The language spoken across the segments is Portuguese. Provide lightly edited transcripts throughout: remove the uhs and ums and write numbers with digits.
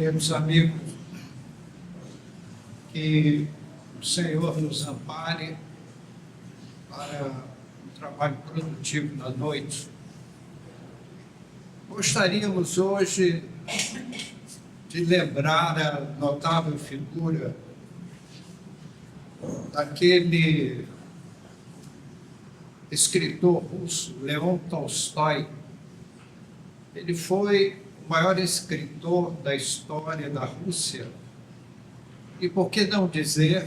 queridos amigos, que o Senhor nos ampare para um trabalho produtivo na noite. Gostaríamos hoje de lembrar a notável figura daquele escritor russo, Leon Tolstói. Ele foi o maior escritor da história da Rússia e, por que não dizer,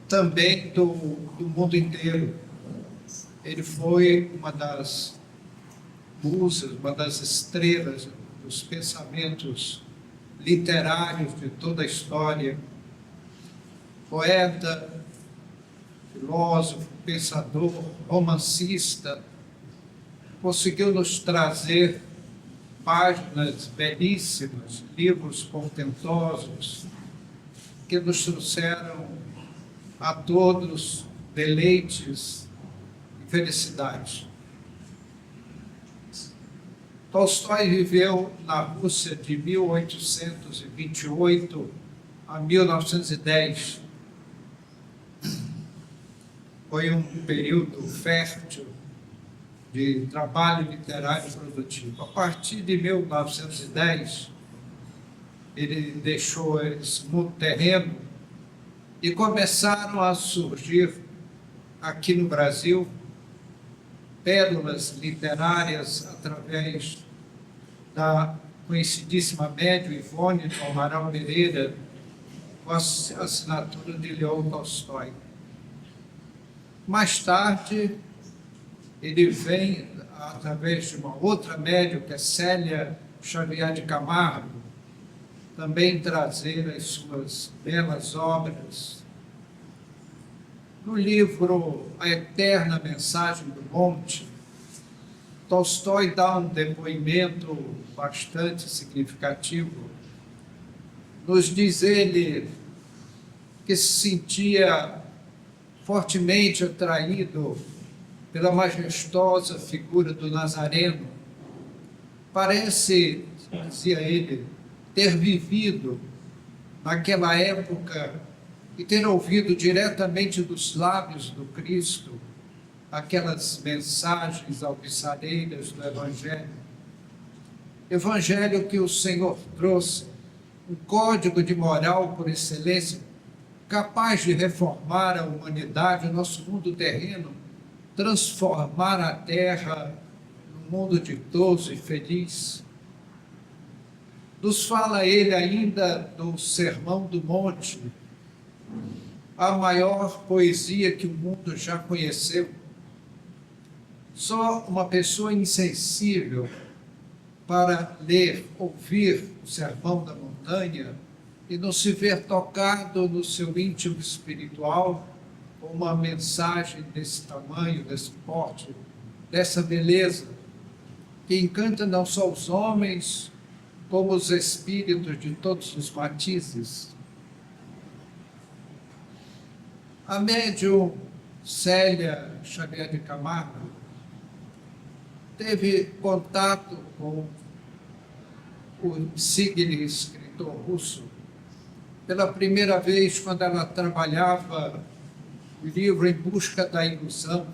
também do mundo inteiro. Ele foi uma das musas, uma das estrelas dos pensamentos literários de toda a história. Poeta, filósofo, pensador, romancista, conseguiu nos trazer páginas belíssimas, livros contentosos, que nos trouxeram a todos deleites e felicidade. Tolstói viveu na Rússia de 1828 a 1910. Foi um período fértil de trabalho literário produtivo. A partir de 1910, ele deixou esse mundo terreno e começaram a surgir aqui no Brasil pérolas literárias através da conhecidíssima médium Ivone do Amaral Pereira, com a assinatura de Leon Tolstói. Mais tarde, ele vem, através de uma outra médium, que é Célia Xavier de Camargo, também trazer as suas belas obras. No livro A Eterna Mensagem do Monte, Tolstói dá um depoimento bastante significativo. Nos diz ele que se sentia fortemente atraído pela majestosa figura do Nazareno. Parece, dizia ele, ter vivido naquela época e ter ouvido diretamente dos lábios do Cristo aquelas mensagens alvissareiras do Evangelho. Evangelho que o Senhor trouxe, um código de moral por excelência, capaz de reformar a humanidade, o nosso mundo terreno, transformar a terra num mundo ditoso e feliz. Nos fala ele ainda do Sermão do Monte, a maior poesia que o mundo já conheceu. Só uma pessoa insensível para ler, ouvir o Sermão da Montanha e não se ver tocado no seu íntimo espiritual com uma mensagem desse tamanho, desse porte, dessa beleza, que encanta não só os homens, como os espíritos de todos os matizes. A médium Célia Xavier de Camargo teve contato com o insigne escritor russo pela primeira vez quando ela trabalhava o livro Em Busca da Ilusão,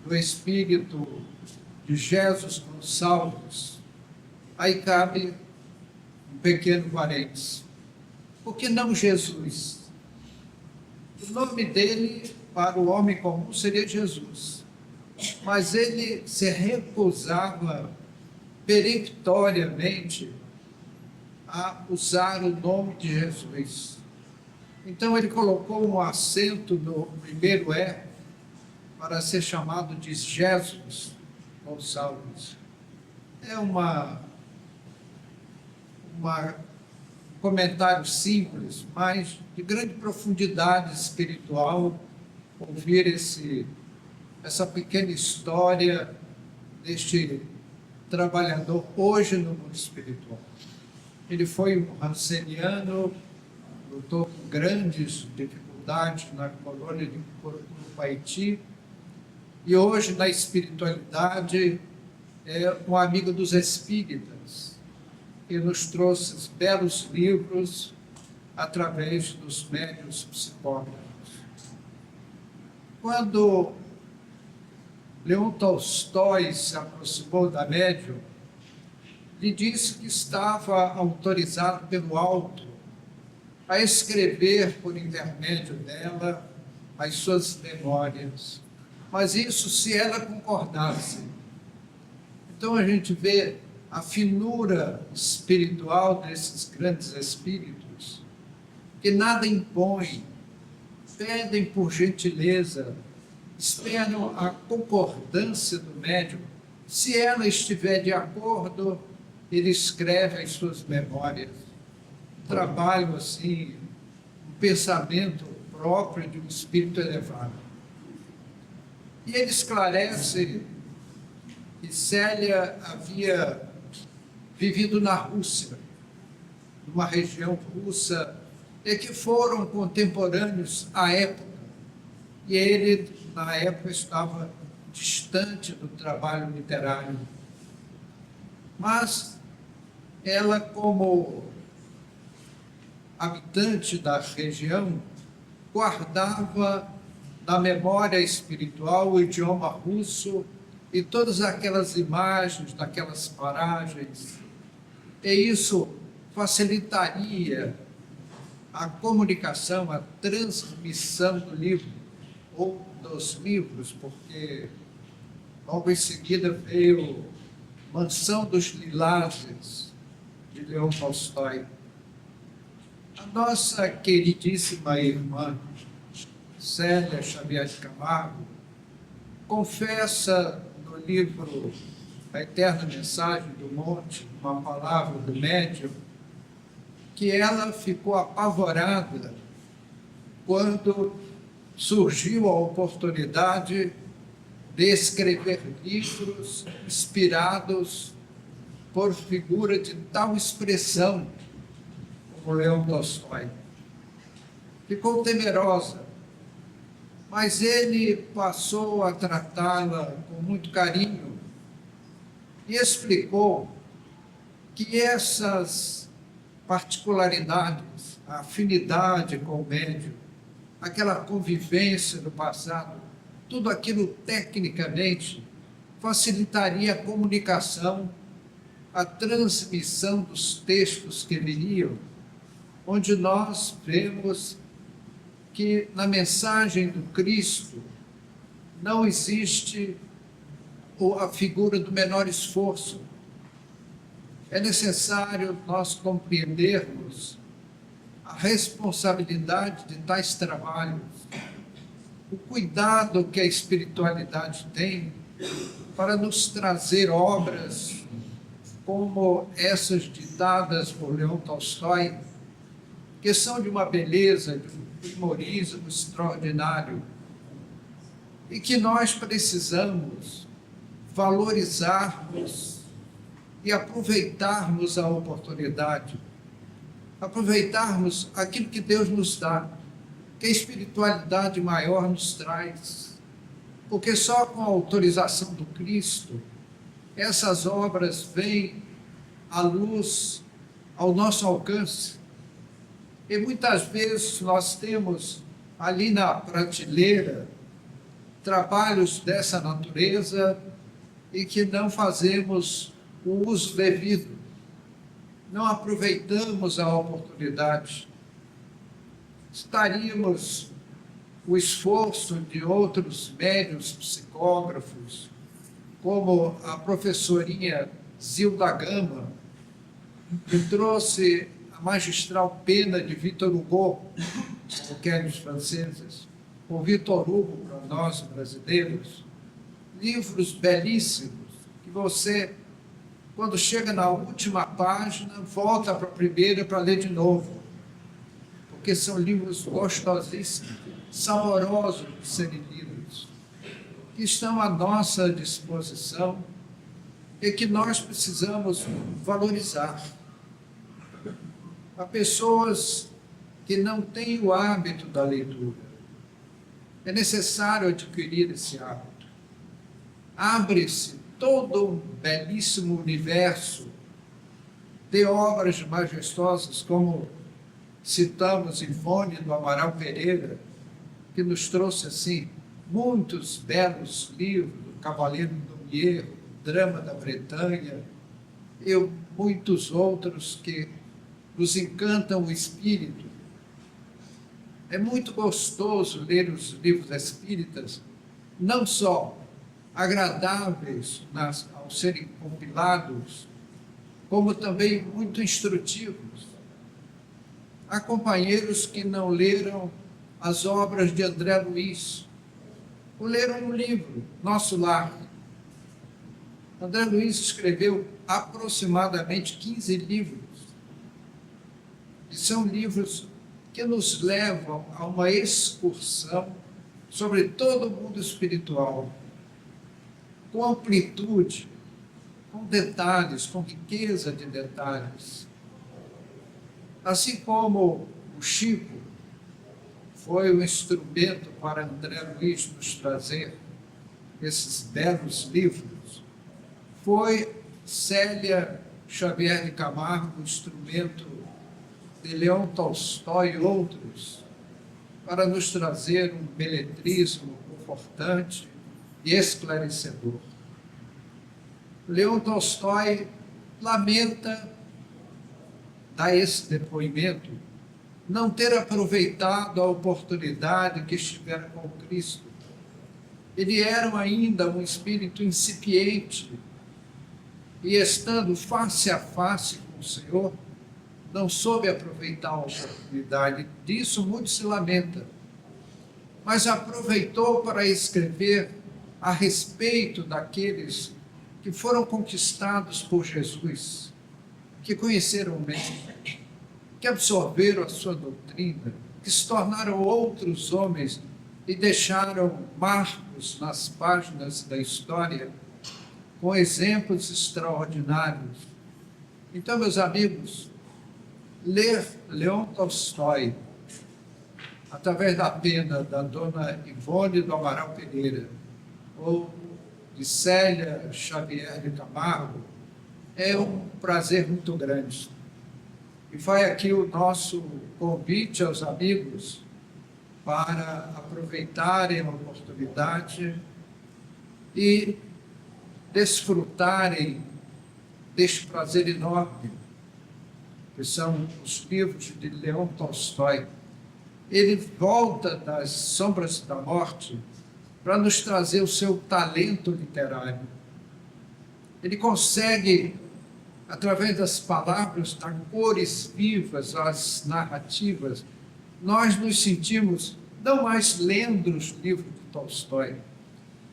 do espírito de Jesus Gonçalves. Aí cabe um pequeno parênteses. Por que não Jesus? O nome dele, para o homem comum, seria Jesus. Mas ele se recusava peremptoriamente a usar o nome de Jesus. Então ele colocou um acento no primeiro R para ser chamado de Jesus Gonçalves. É um comentário simples, mas de grande profundidade espiritual, ouvir essa pequena história deste trabalhador hoje no mundo espiritual. Ele foi um ranceniano, lutou com grandes dificuldades na colônia de Curupaiti, e hoje na espiritualidade é um amigo dos espíritas. e nos trouxe belos livros através dos médiuns psicólogos. Quando Leon Tolstói se aproximou da médium, lhe disse que estava autorizado pelo alto a escrever por intermédio dela as suas memórias, mas isso se ela concordasse. Então a gente vê a finura espiritual desses grandes espíritos, que nada impõem, pedem por gentileza, esperam a concordância do médium. Se ela estiver de acordo, ele escreve as suas memórias. Um trabalho assim, um pensamento próprio de um espírito elevado. E ele esclarece que Célia havia vivido na Rússia, numa região russa, e que foram contemporâneos à época. E ele, na época, estava distante do trabalho literário. Mas ela, como habitante da região, guardava na memória espiritual o idioma russo e todas aquelas imagens daquelas paragens. E isso facilitaria a comunicação, a transmissão do livro, ou dos livros, porque logo em seguida veio Mansão dos Lilazes, de Leon Tolstói. A nossa queridíssima irmã, Célia Xavier de Camargo, confessa no livro A Eterna Mensagem do Monte, uma palavra do médium, que ela ficou apavorada quando surgiu a oportunidade de escrever livros inspirados por figura de tal expressão como Leon Tolstói. Ficou temerosa, mas ele passou a tratá-la com muito carinho e explicou que essas particularidades, a afinidade com o médium, aquela convivência do passado, tudo aquilo tecnicamente facilitaria a comunicação, a transmissão dos textos que viriam, onde nós vemos que na mensagem do Cristo não existe a figura do menor esforço. É necessário nós compreendermos a responsabilidade de tais trabalhos, o cuidado que a espiritualidade tem para nos trazer obras como essas ditadas por Leon Tolstói, que são de uma beleza, de um primorismo extraordinário, e que nós precisamos valorizarmos e aproveitarmos a oportunidade, aproveitarmos aquilo que Deus nos dá, que a espiritualidade maior nos traz, porque só com a autorização do Cristo essas obras vêm à luz, ao nosso alcance. E muitas vezes nós temos ali na prateleira trabalhos dessa natureza e que não fazemos o uso devido, não aproveitamos a oportunidade. Estaríamos o esforço de outros médiuns psicógrafos, como a professorinha Zilda Gama, que trouxe a magistral pena de Victor Hugo, como querem os franceses, o Victor Hugo para nós brasileiros, livros belíssimos, que você, quando chega na última página, volta para a primeira para ler de novo, porque são livros gostosíssimos, saborosos de serem lidos, que estão à nossa disposição e que nós precisamos valorizar. Há pessoas que não têm o hábito da leitura. É necessário adquirir esse hábito. Abre-se todo um belíssimo universo de obras majestosas, como citamos Ivone do Amaral Pereira, que nos trouxe assim muitos belos livros, o Cavaleiro do Hierro, Drama da Bretanha, e muitos outros que nos encantam o espírito. É muito gostoso ler os livros espíritas, não só agradáveis ao serem compilados, como também muito instrutivos. Há companheiros que não leram as obras de André Luiz, ou leram um livro, Nosso Lar. André Luiz escreveu aproximadamente 15 livros, e são livros que nos levam a uma excursão sobre todo o mundo espiritual, com amplitude, com detalhes, com riqueza de detalhes. Assim como o Chico foi o instrumento para André Luiz nos trazer esses belos livros, foi Célia Xavier de Camargo o instrumento de Leão Tolstói e outros para nos trazer um beletrismo confortante e esclarecedor. Leão Tolstói lamenta, dá esse depoimento, não ter aproveitado a oportunidade que estivera com Cristo. Ele era ainda um espírito incipiente e, estando face a face com o Senhor, não soube aproveitar a oportunidade. Disso muito se lamenta, mas aproveitou para escrever a respeito daqueles que foram conquistados por Jesus, que conheceram o Mestre, que absorveram a sua doutrina, que se tornaram outros homens e deixaram marcos nas páginas da história com exemplos extraordinários. Então, meus amigos, ler Leão Tolstói, através da pena da dona Ivone do Amaral Pereira, ou de Célia Xavier de Camargo, é um prazer muito grande. E vai aqui o nosso convite aos amigos para aproveitarem a oportunidade e desfrutarem deste prazer enorme, que são os livros de Leão Tolstói. Ele volta das sombras da morte para nos trazer o seu talento literário. Ele consegue, através das palavras, dar cores vivas às narrativas. Nós nos sentimos não mais lendo os livros de Tolstói.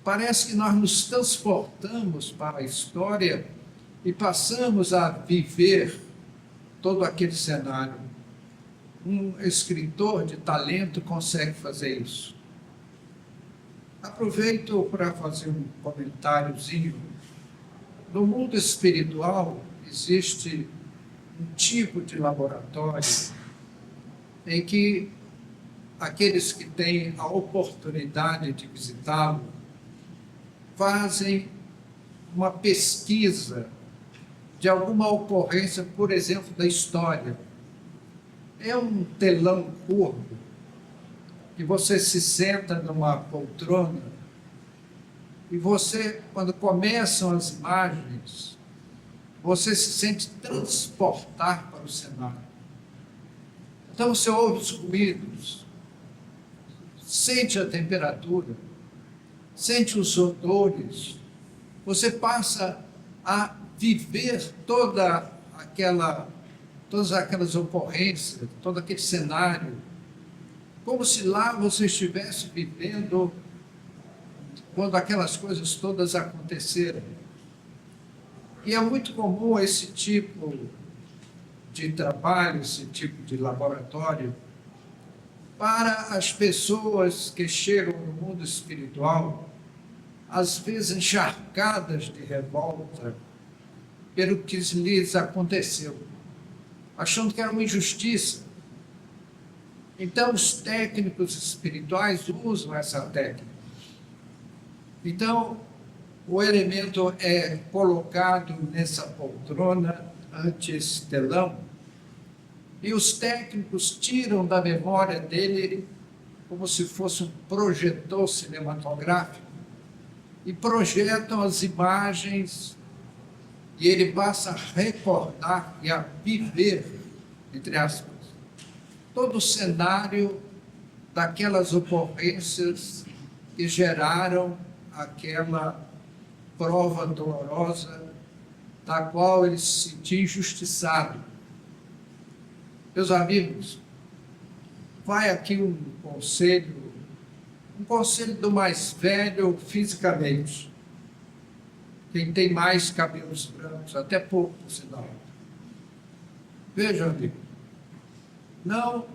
Parece que nós nos transportamos para a história e passamos a viver todo aquele cenário. Um escritor de talento consegue fazer isso. Aproveito para fazer um comentáriozinho. No mundo espiritual existe um tipo de laboratório em que aqueles que têm a oportunidade de visitá-lo fazem uma pesquisa de alguma ocorrência, por exemplo, da história. É um telão curvo, que você se senta numa poltrona e você, quando começam as imagens, você se sente transportar para o cenário. Então você ouve os ruídos, sente a temperatura, sente os odores, você passa a viver todas aquelas ocorrências, todo aquele cenário, como se lá você estivesse vivendo quando aquelas coisas todas aconteceram. E é muito comum esse tipo de trabalho, esse tipo de laboratório, para as pessoas que chegam no mundo espiritual, às vezes encharcadas de revolta pelo que lhes aconteceu, achando que era uma injustiça. Então, os técnicos espirituais usam essa técnica. Então, o elemento é colocado nessa poltrona ante esse telão e os técnicos tiram da memória dele como se fosse um projetor cinematográfico e projetam as imagens e ele passa a recordar e a viver, entre aspas, todo o cenário daquelas ocorrências que geraram aquela prova dolorosa da qual ele se sentia injustiçado. Meus amigos, vai aqui um conselho do mais velho fisicamente, quem tem mais cabelos brancos, até pouco, por sinal. Veja, amigo, não,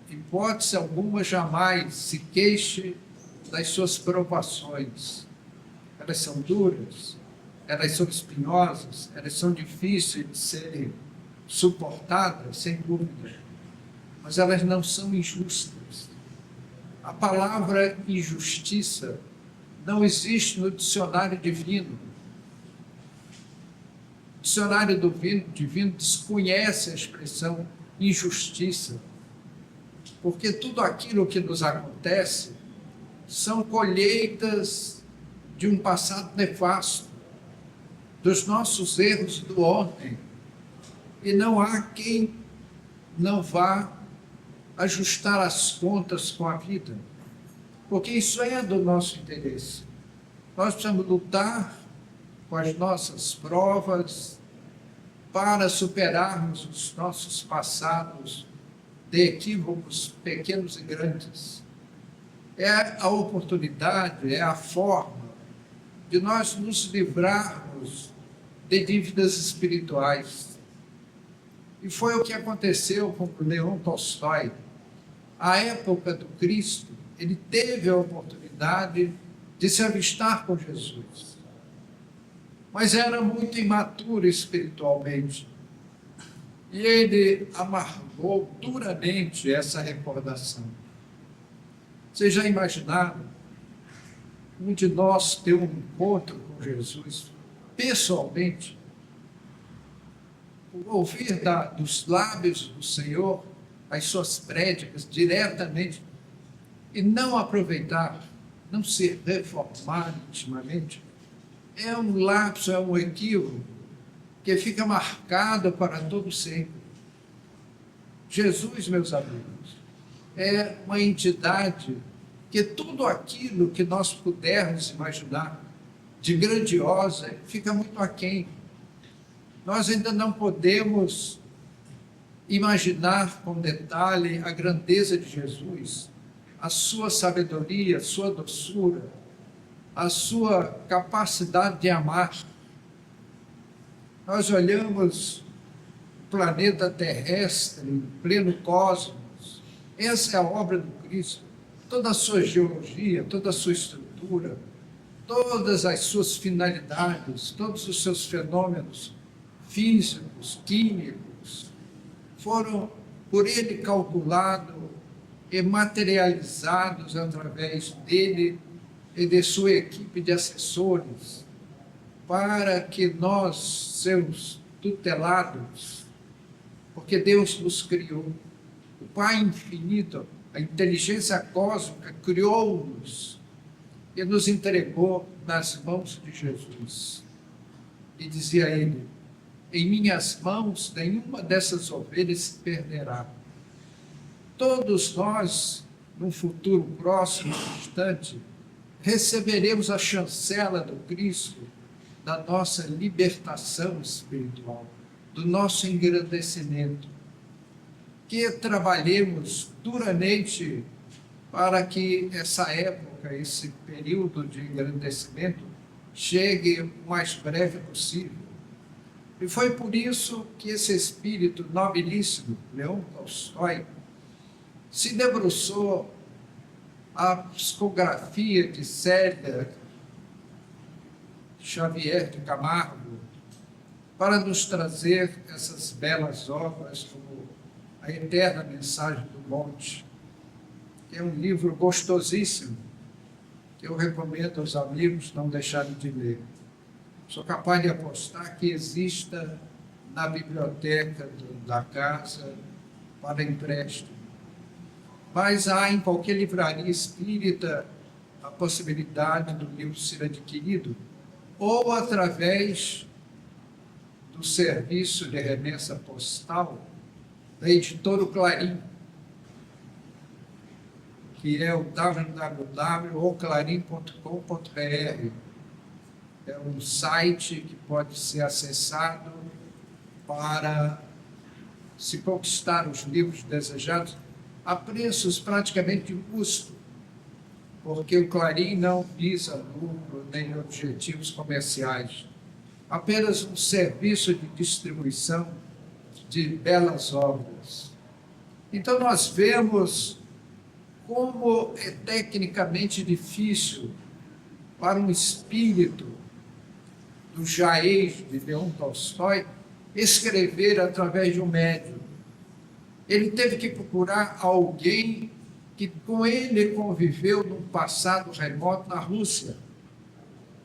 hipótese alguma, jamais se queixe das suas provações. Elas são duras, elas são espinhosas, elas são difíceis de serem suportadas, sem dúvida, mas elas não são injustas. A palavra injustiça não existe no dicionário divino. O dicionário divino desconhece a expressão injustiça, porque tudo aquilo que nos acontece são colheitas de um passado nefasto, dos nossos erros do ontem, e não há quem não vá ajustar as contas com a vida, porque isso é do nosso interesse. Nós precisamos lutar com as nossas provas para superarmos os nossos passados de equívocos pequenos e grandes. É a oportunidade, é a forma de nós nos livrarmos de dívidas espirituais. E foi o que aconteceu com Leão Tolstói. À época do Cristo, ele teve a oportunidade de se avistar com Jesus, mas era muito imaturo espiritualmente. E ele amargou duramente essa recordação. Vocês já imaginaram um de nós ter um encontro com Jesus pessoalmente? Ouvir dos lábios do Senhor as suas prédicas diretamente e não aproveitar, não se reformar intimamente? É um lapso, é um equívoco que fica marcado para todo sempre. Jesus, meus amigos, é uma entidade que tudo aquilo que nós pudermos imaginar de grandiosa fica muito aquém. Nós ainda não podemos imaginar com detalhe a grandeza de Jesus, a sua sabedoria, a sua doçura, a sua capacidade de amar. Nós olhamos o planeta terrestre, em pleno cosmos. Essa é a obra do Cristo. Toda a sua geologia, toda a sua estrutura, todas as suas finalidades, todos os seus fenômenos físicos, químicos, foram por ele calculados e materializados através dele e de sua equipe de assessores, para que nós, seus tutelados, porque Deus nos criou, o Pai infinito, a inteligência cósmica criou-nos e nos entregou nas mãos de Jesus. E dizia ele: em minhas mãos nenhuma dessas ovelhas se perderá. Todos nós, num futuro próximo, distante, receberemos a chancela do Cristo, da nossa libertação espiritual, do nosso engrandecimento. Que trabalhemos duramente para que essa época, esse período de engrandecimento, chegue o mais breve possível. E foi por isso que esse espírito nobilíssimo, Leão Tolstói, se debruçou a psicografia de Célia Xavier de Camargo para nos trazer essas belas obras como A Eterna Mensagem do Monte, que é um livro gostosíssimo, que eu recomendo aos amigos não deixarem de ler. Sou capaz de apostar que exista na biblioteca da casa para empréstimo. Mas há em qualquer livraria espírita a possibilidade do livro ser adquirido ou através do serviço de remessa postal da editora Clarim, que é o www.clarim.com.br. É um site que pode ser acessado para se conquistar os livros desejados a preços praticamente de custo, porque o Clarim não visa lucro nem objetivos comerciais, apenas um serviço de distribuição de belas obras. Então nós vemos como é tecnicamente difícil para um espírito do jaez de Leão Tolstói escrever através de um médium. Ele teve que procurar alguém que com ele conviveu num passado remoto na Rússia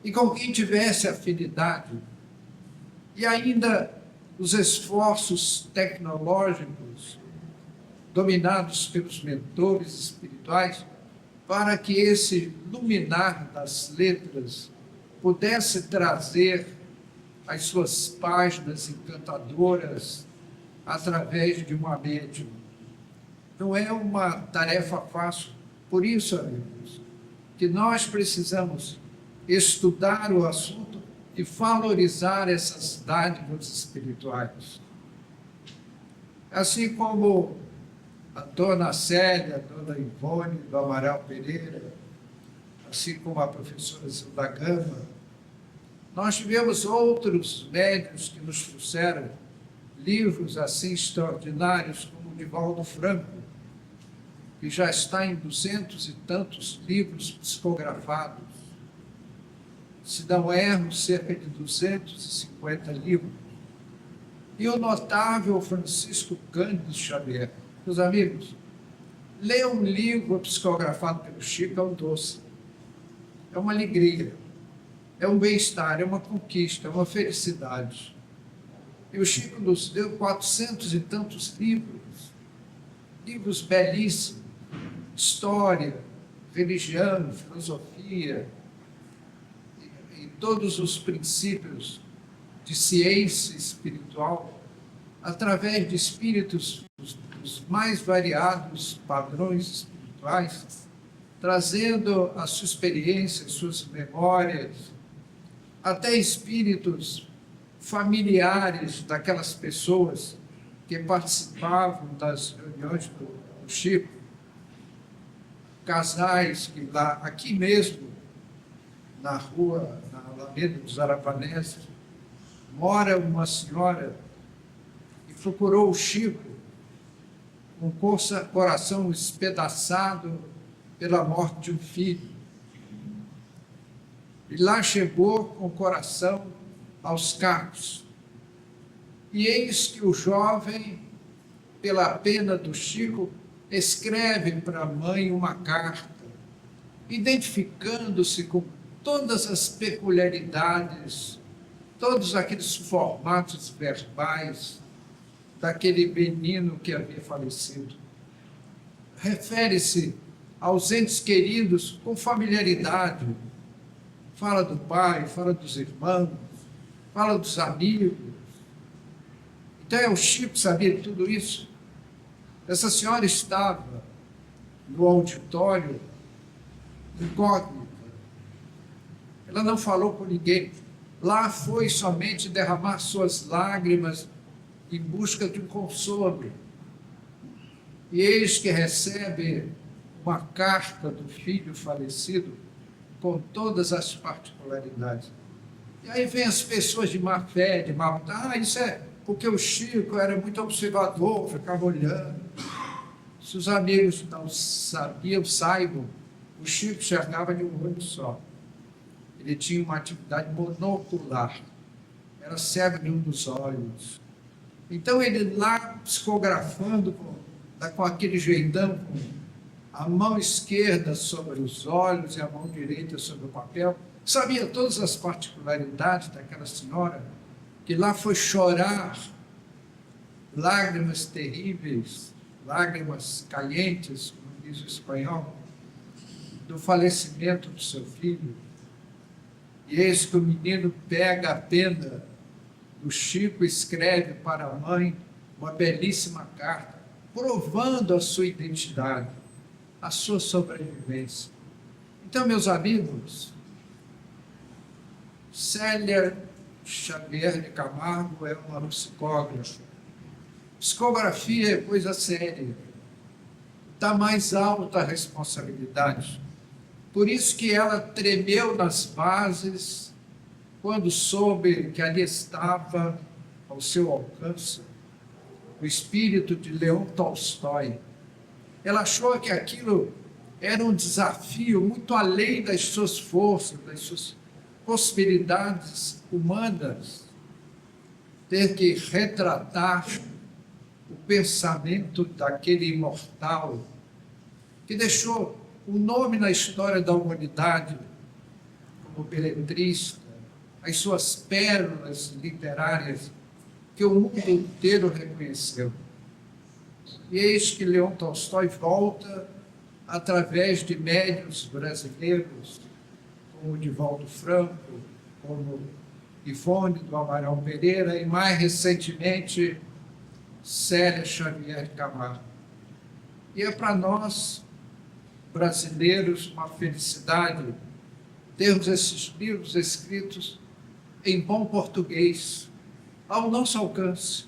e com quem tivesse afinidade. E ainda os esforços tecnológicos dominados pelos mentores espirituais para que esse luminar das letras pudesse trazer as suas páginas encantadoras através de uma médium. Não é uma tarefa fácil. Por isso, amigos, que nós precisamos estudar o assunto e valorizar essas dádivas espirituais. Assim como a dona Célia, a dona Ivone do Amaral Pereira, assim como a professora Zilda Gama, nós tivemos outros médiuns que nos trouxeram livros assim extraordinários, como o Divaldo Franco, que já está em 200 e tantos livros psicografados. Se não erro, cerca de 250 livros. E o notável Francisco Cândido Xavier. Meus amigos, ler um livro psicografado pelo Chico é um doce, é uma alegria, é um bem-estar, é uma conquista, é uma felicidade. E o Chico nos deu 400 e tantos livros, livros belíssimos, história, religião, filosofia, e todos os princípios de ciência espiritual, através de espíritos dos mais variados padrões espirituais, trazendo a sua experiência, as suas memórias, até espíritos familiares daquelas pessoas que participavam das reuniões do Chico, casais que lá, aqui mesmo, na rua, na Alameda dos Arapanés, mora uma senhora que procurou o Chico com o coração espedaçado pela morte de um filho. E lá chegou com o coração aos cacos. E eis que o jovem, pela pena do Chico, escreve para a mãe uma carta, identificando-se com todas as peculiaridades, todos aqueles formatos verbais daquele menino que havia falecido. Refere-se aos entes queridos com familiaridade. Fala do pai, fala dos irmãos, fala dos amigos. Então, o Chico sabia de tudo isso. Essa senhora estava no auditório incógnita. Ela não falou com ninguém. Lá foi somente derramar suas lágrimas em busca de um consolo. E eis que recebe uma carta do filho falecido com todas as particularidades. E aí vem as pessoas de má fé, de má vontade. Isso é porque o Chico era muito observador, ficava olhando. Se os amigos não sabiam, saibam, o Chico enxergava de um olho só. Ele tinha uma atividade monocular, era cego de um dos olhos. Então ele lá psicografando com aquele jeitão, com a mão esquerda sobre os olhos e a mão direita sobre o papel, sabia todas as particularidades daquela senhora, que lá foi chorar lágrimas terríveis, lágrimas calientes, como diz o espanhol, do falecimento do seu filho. E eis que o menino pega a pena do Chico e escreve para a mãe uma belíssima carta, provando a sua identidade, a sua sobrevivência. Então, meus amigos, Célia Xavier de Camargo é uma psicógrafa. Psicografia é coisa séria, da mais alta responsabilidade. Por isso que ela tremeu nas bases quando soube que ali estava ao seu alcance o espírito de Leão Tolstói. Ela achou que aquilo era um desafio muito além das suas forças, das suas possibilidades humanas, ter que retratar o pensamento daquele imortal que deixou um nome na história da humanidade como beletrista, as suas pérolas literárias que o mundo inteiro reconheceu. E eis que Leão Tolstói volta através de médiuns brasileiros, como Divaldo Franco, como Ivone do Amaral Pereira e, mais recentemente, Célia Xavier de Camargo. E é para nós, brasileiros, uma felicidade termos esses livros escritos em bom português, ao nosso alcance.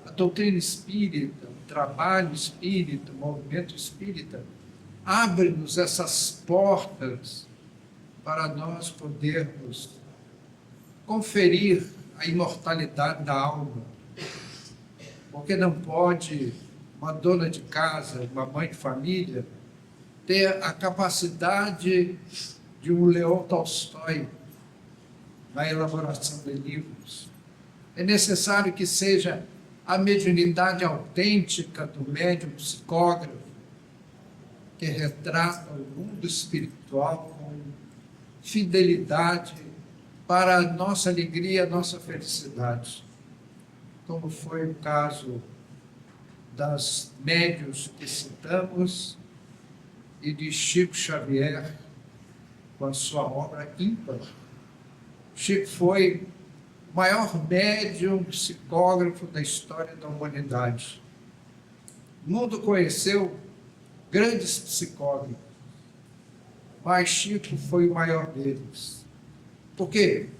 A doutrina espírita, o trabalho espírita, o movimento espírita, abre-nos essas portas para nós podermos conferir a imortalidade da alma. Porque não pode uma dona de casa, uma mãe de família, ter a capacidade de um Leão Tolstói na elaboração de livros. É necessário que seja a mediunidade autêntica do médium psicógrafo, que retrata o mundo espiritual com fidelidade para a nossa alegria, a nossa felicidade, como foi o caso das médiuns que citamos e de Chico Xavier, com a sua obra ímpar. Chico foi o maior médium psicógrafo da história da humanidade. O mundo conheceu grandes psicógrafos, mas Chico foi o maior deles. Porque,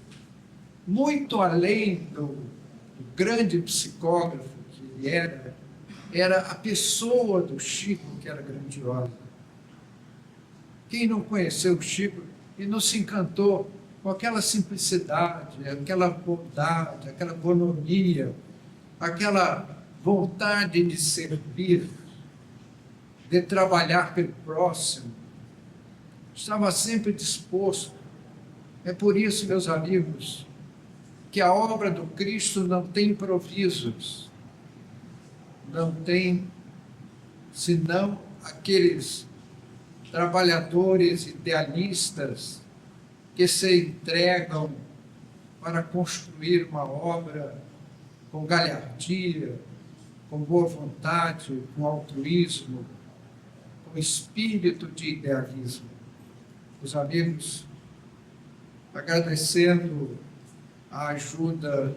muito além do grande psicógrafo que ele era a pessoa do Chico que era grandiosa. Quem não conheceu o Chico e não se encantou com aquela simplicidade, aquela bondade, aquela bonomia, aquela vontade de servir, de trabalhar pelo próximo, estava sempre disposto. É por isso, meus amigos, que a obra do Cristo não tem improvisos, não tem senão aqueles trabalhadores idealistas que se entregam para construir uma obra com galhardia, com boa vontade, com altruísmo, com espírito de idealismo. Os amigos, agradecendo a ajuda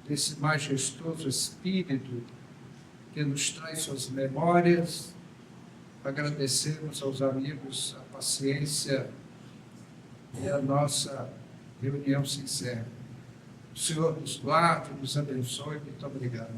desse majestoso espírito que nos traz suas memórias, agradecemos aos amigos a paciência e a nossa reunião sincera. O Senhor nos guarde, nos abençoe. Muito obrigado.